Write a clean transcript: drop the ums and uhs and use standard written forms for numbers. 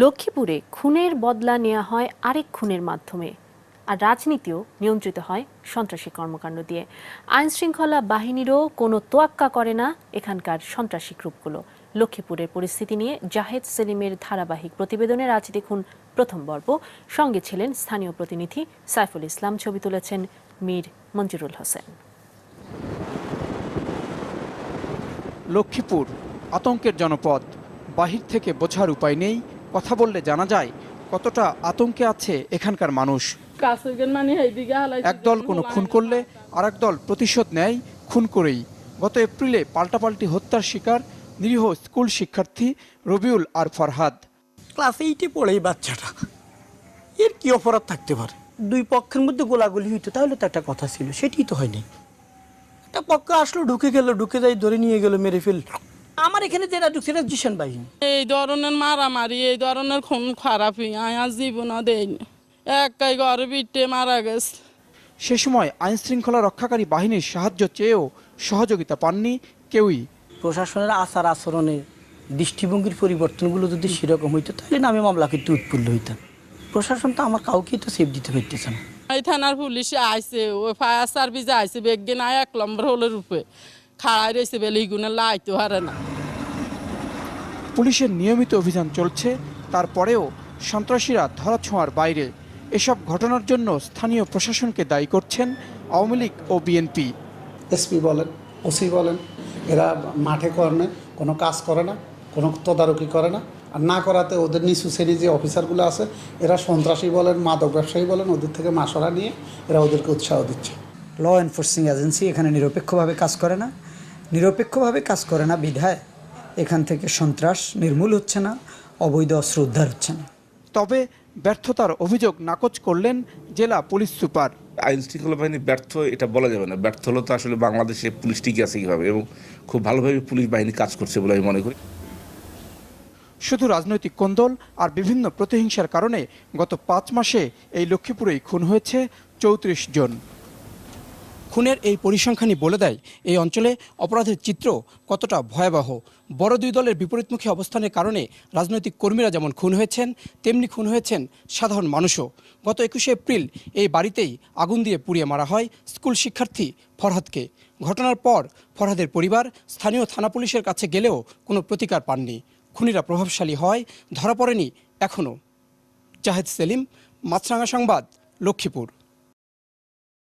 লক্ষ্মীপুরে খুনের বদলা নেওয়া হয় আরেক খুনের মাধ্যমে, আর রাজনীতিও নিয়ন্ত্রিত হয় সন্ত্রাসী কর্মকাণ্ড দিয়ে। আইন শৃঙ্খলা বাহিনীরও কোনো তোয়াক্কা করে না এখানকার সন্ত্রাসী গ্রুপগুলো। লক্ষ্মীপুরের পরিস্থিতি নিয়ে জাহেদ সেলিমের ধারাবাহিক প্রতিবেদনের আজ দেখুন প্রথম পর্ব। সঙ্গে ছিলেন স্থানীয় প্রতিনিধি সাইফুল ইসলাম, ছবি তুলেছেন মীর মঞ্জুরুল হোসেন। লক্ষ্মীপুর আতঙ্কের জনপদ, বাহির থেকে বোঝার উপায় নেই। কথা বললে জানা যায় কতটা আতঙ্কে আছে এখানকার মানুষ। একদল কোনো খুন করলে আরেক দল প্রতিশোধ নেয় খুন করেই। গত এপ্রিলে পাল্টাপাল্টি হত্যার শিকার নিরীহ স্কুল শিক্ষার্থী রবিউল আর ফরহাদ। ক্লাস 8-এ পড়ে এই বাচ্চাটা, এর কি অপরাধ থাকতে পারে? দুই পক্ষের মধ্যে গোলাগুলি হইতো, তাহলে তো একটা কথা ছিল, সেটি তো হয়নি। একটা পক্ষ আসলো, ঢুকে গেল, ঢুকে যাই ধরে নিয়ে গেল, মেরে ফেল। আমার এখানে যেটা ঢুকছে এটা জিশান বাহিনী। এই ধরনের মারামারি, এই ধরনের খুন খারাপই আজ জীবনও দেয়নি। একাই ঘরে বিটে মারা গেছে। সে সময় আইন শৃঙ্খলা রক্ষাকারী বাহিনীর সাহায্য চেয়েও সহযোগিতা পাননি কেউই। প্রশাসনের আচার আচরণের দৃষ্টিভঙ্গির পরিবর্তনগুলো যদি সেরকম হইতো, তাহলে না আমি মামলা কিন্তু উৎফুল্ল হইতাম। প্রশাসন তো আমার কাউকে তো সেফ দিতে পারতেছে না। এই থানার পুলিশে আইছে, ওই ফায়ার সার্ভিসে আইছে, বেগে না 1 নম্বর হলের রূপে খাড়াই রয়েছে বেলে ইগুনে লাইতে হারে না। পুলিশের নিয়মিত অভিযান চলছে, তারপরেও সন্ত্রাসীরা ধরাছোঁয়ার বাইরে। এসব ঘটনার জন্য স্থানীয় প্রশাসনকে দায়ী করছেন আওয়ামী লীগ ও বিএনপি। এসপি বলেন, ওসি বলেন, এরা মাঠে কোনো কাজ করে না, কোনো তদারকি করে না। আর না করাতে ওদের নিচু শ্রেণী যে অফিসারগুলো আছে, এরা সন্ত্রাসী বলেন, মাদক ব্যবসায়ী বলেন, ওদের থেকে মাসলা নিয়ে এরা ওদেরকে উৎসাহ দিচ্ছে। ল এনফোর্সিং এজেন্সি এখানে নিরপেক্ষভাবে কাজ করে না বিধায় এখান থেকে সন্ত্রাস নির্মূল হচ্ছে না, অবৈধ অস্ত্র উদ্ধার হচ্ছে না। তবে ব্যর্থতার অভিযোগ নাকচ করলেন জেলা পুলিশ সুপার। আইন শৃঙ্খলা বাহিনী ব্যর্থ এটা বলা যাবে না। ব্যর্থ হলে তো আসলে বাংলাদেশে পুলিশ টিকে আছে কীভাবে, এবং খুব ভালোভাবে পুলিশ বাহিনী কাজ করছে বলে আমি মনে করি। শুধু রাজনৈতিক কোন্দল আর বিভিন্ন প্রতিহিংসার কারণে গত 5 মাসে এই লক্ষ্মীপুরেই খুন হয়েছে 34 জন। খুনের এই পরিসংখ্যানই বলে দেয় এই অঞ্চলে অপরাধের চিত্র কতটা ভয়াবহ। বড় দুই দলের বিপরীতমুখী অবস্থানের কারণে রাজনৈতিক কর্মীরা যেমন খুন হয়েছেন, তেমনি খুন হয়েছেন সাধারণ মানুষও। গত 21শে এপ্রিল এই বাড়িতেই আগুন দিয়ে পুড়িয়ে মারা হয় স্কুল শিক্ষার্থী ফরহাদকে। ঘটনার পর ফরহাদের পরিবার স্থানীয় থানা পুলিশের কাছে গেলেও কোনো প্রতিকার পাননি। খুনিরা প্রভাবশালী হয়, ধরা পড়েনি এখনও। জাহেদ সেলিম, মাছরাঙা সংবাদ, লক্ষ্মীপুর।